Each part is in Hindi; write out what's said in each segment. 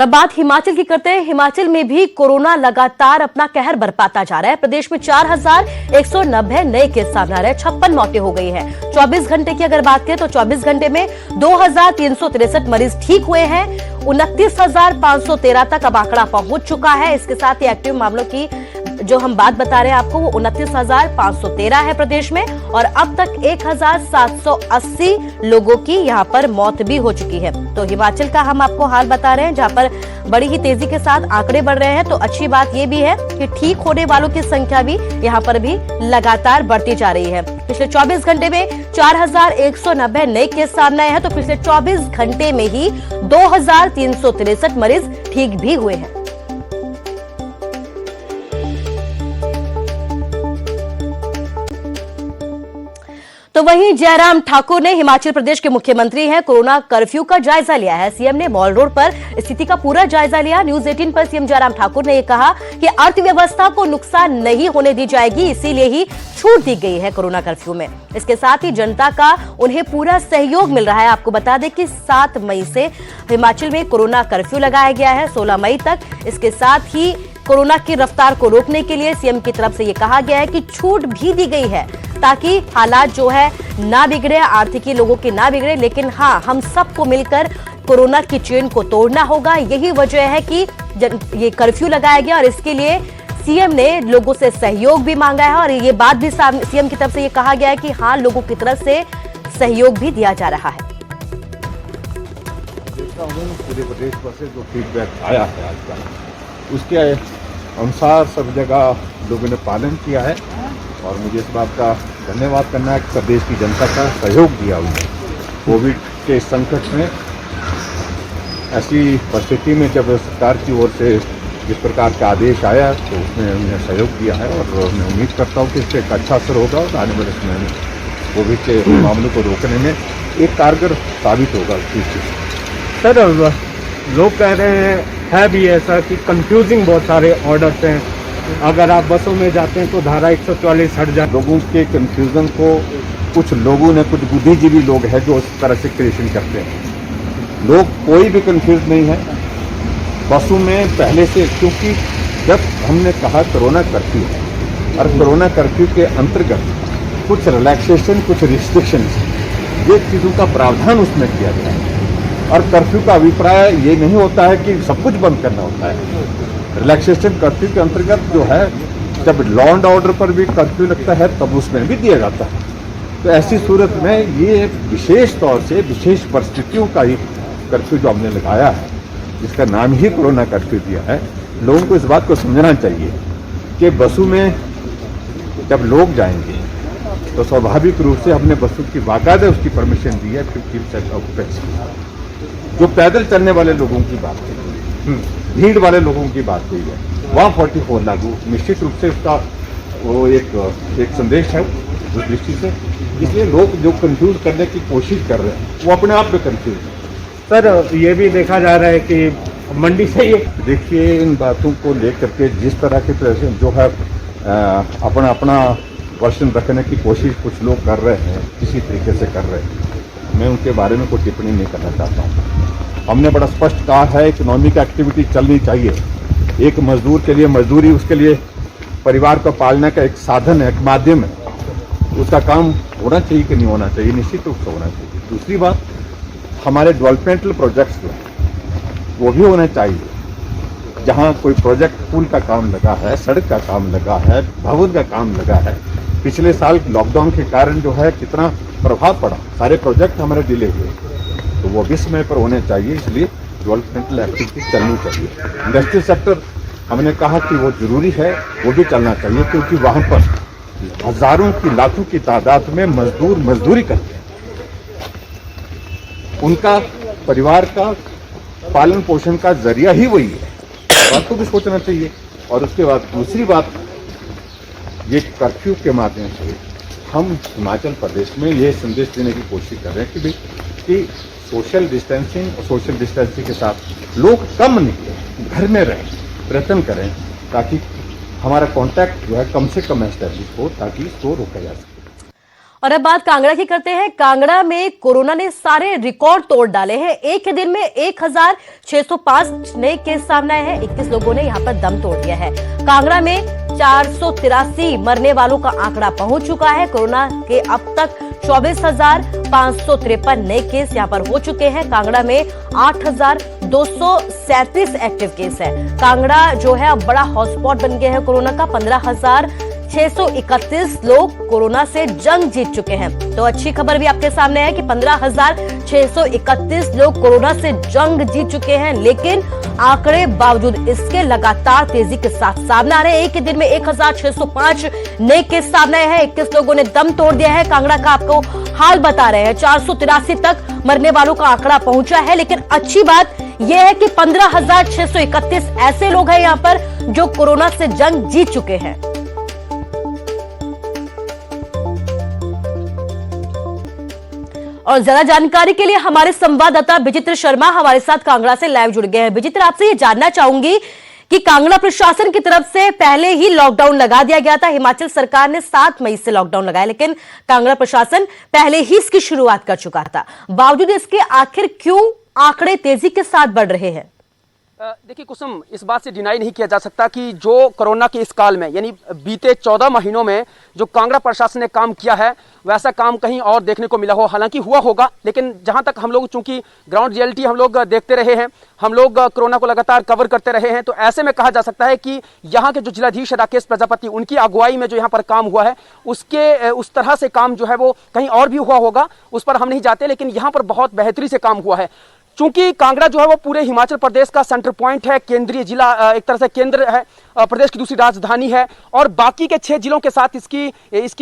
अब बात हिमाचल की करते हैं। हिमाचल में भी कोरोना लगातार अपना कहर बरपाता जा रहा है। प्रदेश में 4190 नए केस सामने आ रहे हैं, 56 मौतें हो गई हैं। 24 घंटे की अगर बात करें तो 24 घंटे में 2363 मरीज ठीक हुए हैं। 29,513 तक अब आंकड़ा पहुंच चुका है। इसके साथ ही एक्टिव मामलों की जो हम बात बता रहे हैं आपको, वो 29,513 है प्रदेश में, और अब तक 1,780 लोगों की यहां पर मौत भी हो चुकी है। तो हिमाचल का हम आपको हाल बता रहे हैं, जहां पर बड़ी ही तेजी के साथ आंकड़े बढ़ रहे हैं। तो अच्छी बात यह भी है कि ठीक होने वालों की संख्या भी यहां पर भी लगातार बढ़ती जा रही है। पिछले 24 घंटे में 4190 नए केस सामने आए हैं। तो पिछले 24 घंटे में ही 2363 मरीज ठीक भी हुए हैं। तो वहीं जयराम ठाकुर ने, हिमाचल प्रदेश के मुख्यमंत्री हैं, कोरोना कर्फ्यू का जायजा लिया है। सीएम ने मॉल रोड पर स्थिति का पूरा जायजा लिया। न्यूज 18 पर सीएम जयराम ठाकुर ने यह कहा कि अर्थव्यवस्था को नुकसान नहीं होने दी जाएगी, इसीलिए ही छूट दी गई है कोरोना कर्फ्यू में। इसके साथ ही जनता का उन्हें पूरा सहयोग मिल रहा है। आपको बता दें कि 7 मई से हिमाचल में कोरोना कर्फ्यू लगाया गया है, 16 मई तक। इसके साथ ही कोरोना की रफ्तार को रोकने के लिए सीएम की तरफ से यह कहा गया है कि छूट भी दी गई है, ताकि हालात जो है ना बिगड़े, आर्थिकी लोगों की ना बिगड़े। लेकिन हाँ, हम सबको मिलकर कोरोना की चेन को तोड़ना होगा। यही वजह है कि ये कर्फ्यू लगाया गया, और इसके लिए सीएम ने लोगों से सहयोग भी मांगा है। और ये बात भी सीएम की तरफ से ये कहा गया है कि हाँ, लोगों की तरफ से सहयोग भी दिया जा रहा है। पूरे प्रदेश भर से जो फीडबैक आया है आज का, उसके अनुसार सब जगह लोगों ने पालन किया है, और मुझे इस बात का धन्यवाद करना है कि प्रदेश की जनता का सहयोग दिया उन्होंने। कोविड के संकट में, ऐसी परिस्थिति में जब सरकार की ओर से जिस प्रकार का आदेश आया, तो उसमें उन्होंने सहयोग दिया है, और मैं उम्मीद करता हूँ कि इससे एक अच्छा असर होगा, और आने वाले समय में कोविड के मामलों को रोकने में एक कारगर साबित होगा। सर, लोग कह रहे हैं है भी ऐसा कि कंफ्यूजिंग बहुत सारे ऑर्डर्स हैं। अगर आप बसों में जाते हैं तो धारा 144 हट जाए। लोगों के कंफ्यूजन को कुछ लोगों ने, कुछ बुद्धिजीवी लोग हैं जो इस तरह से क्रिएशन करते हैं। लोग कोई भी कंफ्यूज नहीं है बसों में पहले से, क्योंकि जब हमने कहा कोरोना कर्फ्यू है, और कोरोना कर्फ्यू के अंतर्गत कुछ रिलैक्सेशन, कुछ रिस्ट्रिक्शंस, ये चीज़ों का प्रावधान उसमें किया गया है। और कर्फ्यू का अभिप्राय ये नहीं होता है कि सब कुछ बंद करना होता है। रिलैक्सेशन कर्फ्यू के अंतर्गत जो है, जब लॉ एंड ऑर्डर पर भी कर्फ्यू लगता है तब उसमें भी दिया जाता है। तो ऐसी सूरत में ये विशेष तौर से विशेष परिस्थितियों का ही कर्फ्यू जो हमने लगाया है, जिसका नाम ही कोरोना कर्फ्यू दिया है, लोगों को इस बात को समझना चाहिए कि बसों में जब लोग जाएंगे तो स्वाभाविक रूप से हमने बसों की बाकायदा उसकी परमिशन दी है 50% ऑक्यूपेंसी। जो पैदल चलने वाले लोगों की बात है, भीड़ वाले लोगों की बात हुई है, वहाँ 44 लागू। निश्चित रूप से उसका वो एक संदेश है उस दृष्टि से। इसलिए लोग जो कंफ्यूज करने की कोशिश कर रहे हैं, वो अपने आप में कंफ्यूज है। सर, ये भी देखा जा रहा है कि मंडी से ही देखिए, इन बातों को लेकर के जिस तरह के प्रश्न जो है अपना वर्षन रखने की कोशिश कुछ लोग कर रहे हैं, किसी तरीके से कर रहे हैं, मैं उनके बारे में कोई टिप्पणी नहीं करना चाहता हूँ। हमने बड़ा स्पष्ट कहा है, इकोनॉमिक एक्टिविटी चलनी चाहिए। एक मजदूर के लिए मजदूरी, उसके लिए परिवार को पालने का एक साधन है, एक माध्यम है। उसका काम होना चाहिए कि नहीं होना चाहिए, निश्चित रूप से होना चाहिए। दूसरी बात, हमारे डेवलपमेंटल प्रोजेक्ट्स जो हैं वो भी होने चाहिए। जहाँ कोई प्रोजेक्ट, पुल का काम लगा है, सड़क का काम लगा है, भवन का काम लगा है, पिछले साल लॉकडाउन के कारण जो है कितना प्रभाव पड़ा, सारे प्रोजेक्ट हमारे डिले हुए, तो वो भी समय पर होने चाहिए। इसलिए डेवलपमेंटल एक्टिविटी चलनी चाहिए। इंडस्ट्रियल सेक्टर हमने कहा कि वो जरूरी है, वो भी चलना चाहिए, क्योंकि वहाँ पर हजारों की, लाखों की तादाद में मजदूर मजदूरी करते हैं। उनका परिवार का पालन पोषण का जरिया ही वही है, बात को भी सोचना चाहिए। और उसके बाद दूसरी बात, ये कर्फ्यू के माध्यम से हम हिमाचल प्रदेश में ये संदेश देने की कोशिश कर रहे हैं कि भाई कि सोशल डिस्टेंसिंग और सोशल डिस्टेंसिंग के साथ लोग कम निकलें, घर में रहें, प्रयत्न करें, ताकि हमारा कांटेक्ट जो है कम से कम एस्टैब्लिश हो, ताकि इसको रोका जा सके। और अब बात कांगड़ा की करते हैं। कांगड़ा में कोरोना ने सारे रिकॉर्ड तोड़ डाले हैं। एक ही दिन में 1605 नए केस सामने आए हैं। 21 लोगों ने यहां पर दम तोड़ दिया है। कांगड़ा में 483 मरने वालों का आंकड़ा पहुंच चुका है। कोरोना के अब तक 24,553 नए केस यहां पर हो चुके हैं। कांगड़ा में 8,237 एक्टिव केस है। कांगड़ा जो है अब बड़ा हॉटस्पॉट बन गया है कोरोना का। 15,631 लोग कोरोना से जंग जीत चुके हैं। तो अच्छी खबर भी आपके सामने है कि 15,631 लोग कोरोना से जंग जीत चुके हैं, लेकिन आंकड़े बावजूद इसके लगातार तेजी के साथ सामने आ रहे हैं। एक ही दिन में 1605 नए केस सामने आए हैं। 21 लोगों ने दम तोड़ दिया है। कांगड़ा का आपको हाल बता रहे हैं। 483 तक मरने वालों का आंकड़ा पहुंचा है, लेकिन अच्छी बात यह है कि 15,631 ऐसे लोग हैं यहां पर जो कोरोना से जंग जीत चुके हैं। और ज्यादा जानकारी के लिए हमारे संवाददाता विचित्र शर्मा हमारे साथ कांगड़ा से लाइव जुड़ गए हैं। विचित्र, आपसे ये जानना चाहूंगी कि कांगड़ा प्रशासन की तरफ से पहले ही लॉकडाउन लगा दिया गया था। हिमाचल सरकार ने 7 मई से लॉकडाउन लगाया, लेकिन कांगड़ा प्रशासन पहले ही इसकी शुरुआत कर चुका था। बावजूद इसके आखिर क्यों आंकड़े तेजी के साथ बढ़ रहे हैं? देखिए कुसुम, इस बात से डिनाई नहीं किया जा सकता कि जो कोरोना के इस काल में यानी बीते 14 महीनों में जो कांगड़ा प्रशासन ने काम किया है वैसा काम कहीं और देखने को मिला हो। हालांकि हुआ होगा, लेकिन जहां तक हम लोग चूंकि ग्राउंड रियलिटी हम लोग देखते रहे हैं, हम लोग कोरोना को लगातार कवर करते रहे हैं, तो ऐसे में कहा जा सकता है कि यहाँ के जो जिलाधीश राकेश प्रजापति, उनकी अगुवाई में जो यहाँ पर काम हुआ है उसके उस तरह से काम जो है वो कहीं और भी हुआ होगा, उस पर हम नहीं जाते, लेकिन यहाँ पर बहुत बेहतरी से काम हुआ है। चूंकि कांगड़ा जो है वो पूरे हिमाचल प्रदेश का सेंटर पॉइंट है, केंद्रीय जिला, एक तरह से केंद्र है, प्रदेश की दूसरी राजधानी है, और बाकी के 6 जिलों के साथ इसकी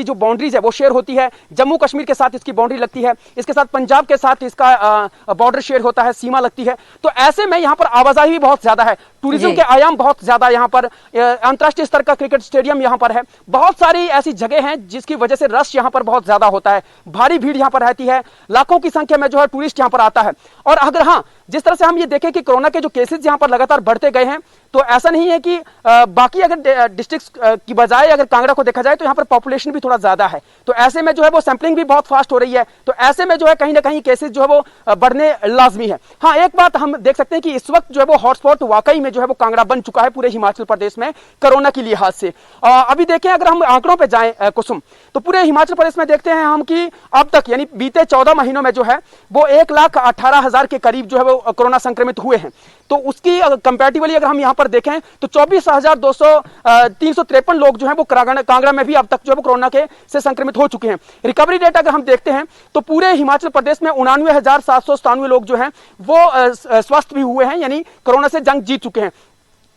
जो बाउंड्रीज है वो शेयर होती है। जम्मू कश्मीर के साथ इसकी बाउंड्री लगती है, इसके साथ पंजाब के साथ इसका बॉर्डर शेयर होता है, सीमा लगती है। तो ऐसे में यहाँ पर आवाजाही भी बहुत ज्यादा है, टूरिज्म के आयाम बहुत ज्यादा यहाँ पर, अंतर्राष्ट्रीय स्तर का क्रिकेट स्टेडियम यहाँ पर है, बहुत सारी ऐसी जगह हैं जिसकी वजह से रश यहाँ पर बहुत ज्यादा होता है, भारी भीड़ यहाँ पर रहती है, लाखों की संख्या में जो है टूरिस्ट यहाँ पर आता है। और अगर हाँ, जिस तरह से हम ये देखें कि कोरोना के जो केसेस यहाँ पर लगातार बढ़ते गए हैं, तो ऐसा नहीं है कि बाकी अगर डिस्ट्रिक्ट्स की बजाय अगर कांगड़ा को देखा जाए तो यहाँ पर पॉपुलेशन भी थोड़ा ज्यादा है, तो ऐसे में जो है वो सैंपलिंग भी बहुत फास्ट हो रही है, तो ऐसे में जो है कहीं ना कहीं केसेस जो है वो बढ़ने लाजमी है। हाँ, एक बात हम देख सकते हैं कि इस वक्त जो है वो हॉटस्पॉट वाकई में जो है वो कांगड़ा बन चुका है पूरे हिमाचल प्रदेश में कोरोना के लिहाज से। अभी देखें, अगर हम आंकड़ों पर जाएं कुसुम, तो पूरे हिमाचल प्रदेश में देखते हैं हम कि अब तक यानी बीते 14 महीनों में जो है वो 1,18,000 के करीब जो है वो कोरोना संक्रमित हुए हैं। तो उसकी कंपैरेटिवली अगर हम यहाँ पर देखें तो 24,353 लोग जो हैं वो कांगड़ा में भी अब तक जो है वो कोरोना के से संक्रमित हो चुके हैं। रिकवरी रेट अगर हम देखते हैं तो पूरे हिमाचल प्रदेश में 99,797 लोग जो हैं वो स्वस्थ भी हुए हैं, यानी कोरोना से जंग जीत चुके हैं।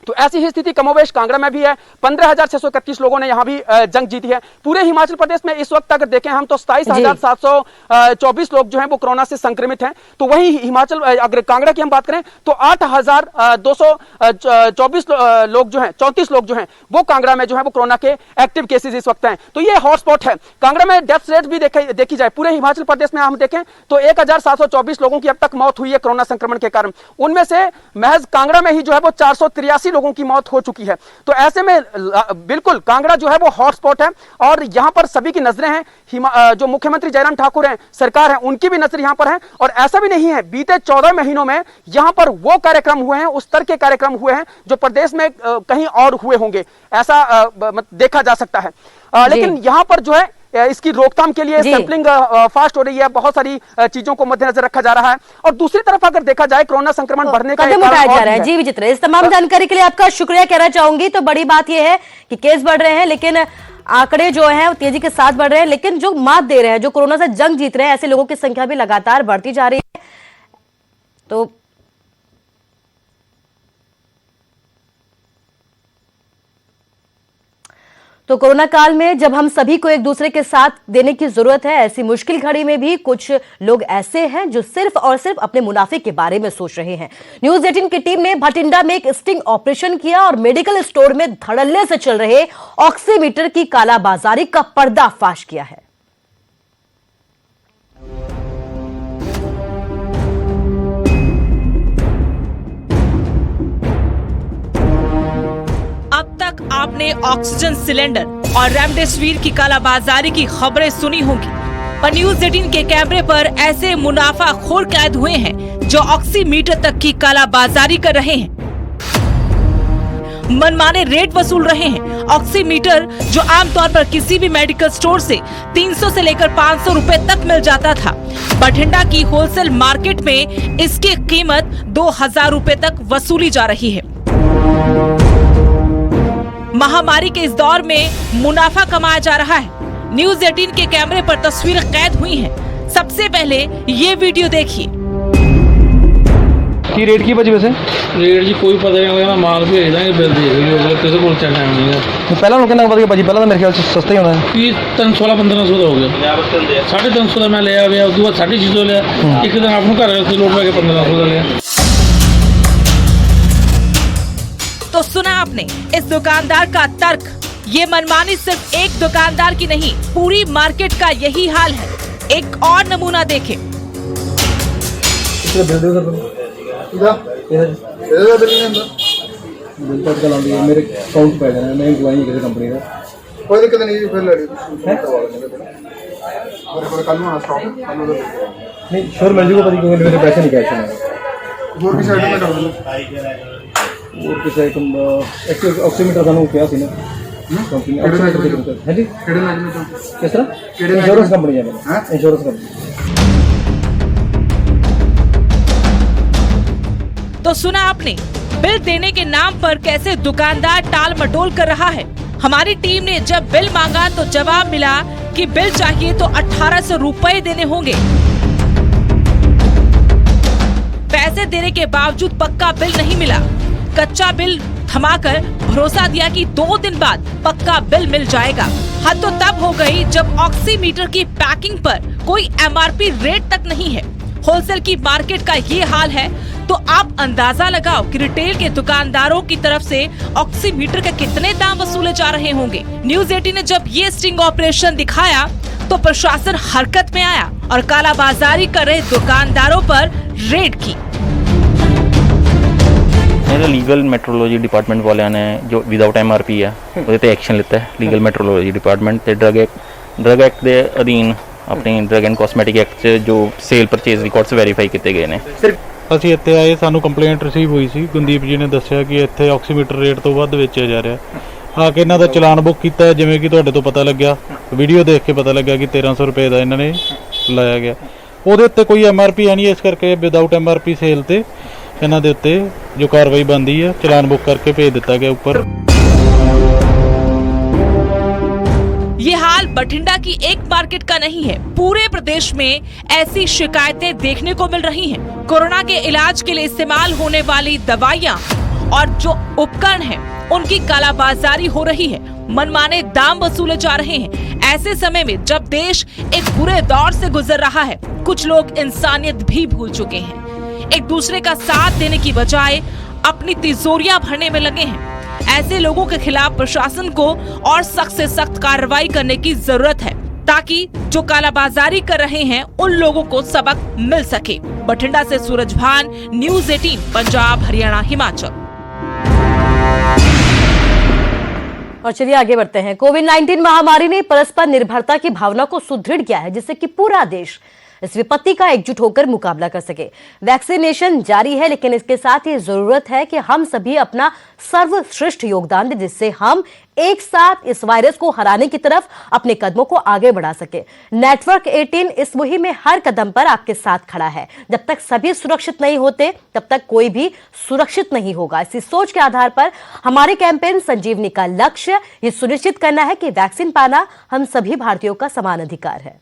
तो ऐसी ही स्थिति कमोवेश कांगड़ा में भी है। 15,631 लोगों ने यहाँ भी जंग जीती है। पूरे हिमाचल प्रदेश में इस वक्त अगर देखें हम तो 27,724 लोग जो हैं वो कोरोना से संक्रमित हैं। तो वही हिमाचल, अगर कांगड़ा की हम बात करें तो 8,224 लोग जो हैं, 34 लोग जो हैं वो कांगड़ा में जो है वो कोरोना के एक्टिव केसेस इस वक्त हैं। तो ये हॉटस्पॉट है। कांगड़ा में डेथ रेट भी देखी जाए, पूरे हिमाचल प्रदेश में हम देखें तो 1,724 लोगों की अब तक मौत हुई है कोरोना संक्रमण के कारण। उनमें से महज कांगड़ा में ही जो है वो 483 लोगों की मौत हो चुकी है। तो ऐसे में बिल्कुल कांगड़ा जो है वो हॉटस्पॉट है, और यहां पर सभी की नजरें हैं। जो मुख्यमंत्री जयराम ठाकुर हैं, सरकार है, उनकी भी नजर यहां पर है। और ऐसा भी नहीं है, बीते 14 महीनों में यहां पर वो कार्यक्रम हुए हैं, उस तरह के कार्यक्रम हुए हैं जो प्रदेश में कहीं और हुए होंगे, ऐसा देखा जा सकता है। लेकिन यहां पर जो है इसकी रोकथाम के लिए सैंपलिंग फास्ट हो रही है, बहुत सारी चीजों को मद्देनजर रखा जा रहा है। और दूसरी तरफ अगर देखा जाए कोरोना संक्रमण बढ़ने का कदम उठाया जा रहा है। जी विचित्र, इस तमाम जानकारी के लिए आपका शुक्रिया कहना चाहूंगी। तो बड़ी बात यह है कि केस बढ़ रहे हैं, लेकिन आंकड़े जो हैं तेजी के साथ बढ़ रहे हैं, लेकिन जो मात दे रहे हैं, जो कोरोना से जंग जीत रहे हैं, ऐसे लोगों की संख्या भी लगातार बढ़ती जा रही है। तो कोरोना काल में जब हम सभी को एक दूसरे के साथ देने की जरूरत है, ऐसी मुश्किल घड़ी में भी कुछ लोग ऐसे हैं जो सिर्फ और सिर्फ अपने मुनाफे के बारे में सोच रहे हैं। न्यूज 18 की टीम ने भटिंडा में एक स्टिंग ऑपरेशन किया और मेडिकल स्टोर में धड़ल्ले से चल रहे ऑक्सीमीटर की कालाबाजारी का पर्दाफाश किया है। अब आपने ऑक्सीजन सिलेंडर और रेमडेसिविर की कालाबाजारी की खबरें सुनी होंगी, पर न्यूज 18 के कैमरे पर ऐसे मुनाफाखोर कैद हुए हैं जो ऑक्सीमीटर तक की कालाबाजारी कर रहे हैं, मनमाने रेट वसूल रहे हैं। ऑक्सीमीटर जो आमतौर पर किसी भी मेडिकल स्टोर से 300 से लेकर 500 रुपए तक मिल जाता था, बठिंडा की होलसेल मार्केट में इसकी कीमत 2000 रुपए तक वसूली जा रही है। महामारी के इस दौर में मुनाफा कमाया जा रहा है। न्यूज 18 के कैमरे पर तस्वीरें कैद हुई हैं। सबसे पहले ये वीडियो देखिए। की रेट की बची वैसे रेट जी कोई पता नहीं होगा, माल भेज देंगे बिल दे देंगे, किसी को टाइम नहीं है। पहला लोग कितना बच भाजी, पहला तो मेरे ख्याल से सस्ता ही होना है। कि 316-1500 का हो गया, 350 का मैं लिया हुआ, उसके बाद 650 लिया, एक दिन आपको घर आए लोड लगे 1500 का लिया। तो सुना आपने इस दुकानदार का तर्क। ये मनमानी सिर्फ एक दुकानदार की नहीं, पूरी मार्केट का यही हाल है। एक और नमूना देखें। मेरे अकाउंट पे है, मैं एम्प्लॉई किसी कंपनी का। कोई दिक्कत नहीं, फिर लड़ी कल में स्टॉक नहीं श्योर मिल जूगा, क्योंकि मेरे पैसे नहीं कैश है। और किसी आइटम में कर दो, और किसी आइटम ऑक्सीमीटर का क्या सी ना कंपनी ऑक्सीमीटर है जी, किस तरह इंश्योरेंस कंपनी है, इंश्योरेंस कंपनी। तो सुना आपने बिल देने के नाम पर कैसे दुकानदार टाल मटोल कर रहा है। हमारी टीम ने जब बिल मांगा तो जवाब मिला कि बिल चाहिए तो 1800 रुपए देने होंगे। पैसे देने के बावजूद पक्का बिल नहीं मिला। कच्चा बिल थमाकर भरोसा दिया कि 2 दिन बाद पक्का बिल मिल जाएगा। हद तो तब हो गई जब ऑक्सीमीटर की पैकिंग पर कोई MRP रेट तक नहीं है। होलसेल की मार्केट का ये हाल है तो आप अंदाजा लगाओ कि रिटेल के दुकानदारों की तरफ से ऑक्सीमीटर के कितने दाम वसूले जा रहे होंगे। न्यूज 18 ने जब ये स्टिंग ऑपरेशन दिखाया तो प्रशासन हरकत में आया और कालाबाजारी कर रहे दुकानदारों पर रेड की। लीगल मैट्रोलॉजी डिपार्टमेंट वाले ने जो विदाउट MRP है ਉਹਦੇ ਤੇ ਐਕਸ਼ਨ ਲਿੱਤਾ ਹੈ। ਲੀਗਲ ਮੈਟਰੋਲੋਜੀ ਡਿਪਾਰਟਮੈਂਟ ਤੇ ਡਰਗ ਐਕਟ ਦੇ ਅਧੀਨ ਆਪਣੀ ਡਰਗ ਐਂਡ ਕਾਸਮੈਟਿਕ ਐਕਟ 'ਚ ਜੋ ਸੇਲ ਪਰਚੇਜ਼ ਰਿਕਾਰਡਸ ਵੈਰੀਫਾਈ ਕੀਤੇ ਗਏ ਨੇ। ਅਸੀਂ ਇੱਥੇ ਆਏ, ਸਾਨੂੰ ਕੰਪਲੇਂਟ ਰਿਸੀਵ ਹੋਈ ਸੀ। ਗੁੰਦੀਪ ਜੀ ਨੇ ਦੱਸਿਆ ਕਿ ਇੱਥੇ ਆਕਸੀਮੀਟਰ ਰੇਟ ਤੋਂ ਵੱਧ ਵੇਚਿਆ ਜਾ ਰਿਹਾ। ਆ ਕੇ ਇਹਨਾਂ ਦਾ ਚਲਾਨ ਬੁੱਕ ਕੀਤਾ, ਜਿਵੇਂ ਕਿ ਤੁਹਾਡੇ ਤੋਂ ਪਤਾ ਲੱਗਿਆ, ਵੀਡੀਓ ਦੇਖ ਕੇ ਪਤਾ ਲੱਗਾ ਕਿ 1300 ਰੁਪਏ ਦਾ ਇਹਨਾਂ ਨੇ ਲਾਇਆ ਗਿਆ। ਉਹਦੇ ਉੱਤੇ ਕੋਈ MRP ਹੈ ਨਹੀਂ, ਇਸ ਕਰਕੇ ਵਿਦਾਊਟ MRP ਸੇਲ ਤੇ ਇਹਨਾਂ ਦੇ ਉੱਤੇ ਜੋ ਕਾਰਵਾਈ ਬਣਦੀ ਹੈ ਚਲਾਨ ਬੁੱਕ ਕਰਕੇ ਭੇਜ ਦਿੱਤਾ ਗਿਆ ਉੱਪਰ। ये हाल बठिंडा की एक मार्केट का नहीं है, पूरे प्रदेश में ऐसी शिकायतें देखने को मिल रही हैं। कोरोना के इलाज के लिए इस्तेमाल होने वाली दवाइयां और जो उपकरण हैं, उनकी कालाबाजारी हो रही है, मनमाने दाम वसूले जा रहे हैं। ऐसे समय में जब देश एक बुरे दौर से गुजर रहा है, कुछ लोग इंसानियत भी भूल चुके हैं। एक दूसरे का साथ देने की बजाय अपनी तिजोरियां भरने में लगे हैं। ऐसे लोगों के खिलाफ प्रशासन को और सख्त से सख्त कार्रवाई करने की जरूरत है, ताकि जो कालाबाजारी कर रहे हैं उन लोगों को सबक मिल सके। बठिंडा से सूरज भान, न्यूज 18 पंजाब, हरियाणा, हिमाचल। और चलिए आगे बढ़ते हैं। कोविड-19 महामारी ने परस्पर निर्भरता की भावना को सुदृढ़ किया है, जिससे कि पूरा देश इस विपत्ति का एकजुट होकर मुकाबला कर सके। वैक्सीनेशन जारी है, लेकिन इसके साथ ये जरूरत है कि हम सभी अपना सर्वश्रेष्ठ योगदान दें, जिससे हम एक साथ इस वायरस को हराने की तरफ अपने कदमों को आगे बढ़ा सके। नेटवर्क 18 इस मुहिम में हर कदम पर आपके साथ खड़ा है। जब तक सभी सुरक्षित नहीं होते, तब तक कोई भी सुरक्षित नहीं होगा। इसी सोच के आधार पर हमारे कैंपेन संजीवनी का लक्ष्य ये सुनिश्चित करना है कि वैक्सीन पाना हम सभी भारतीयों का समान अधिकार है।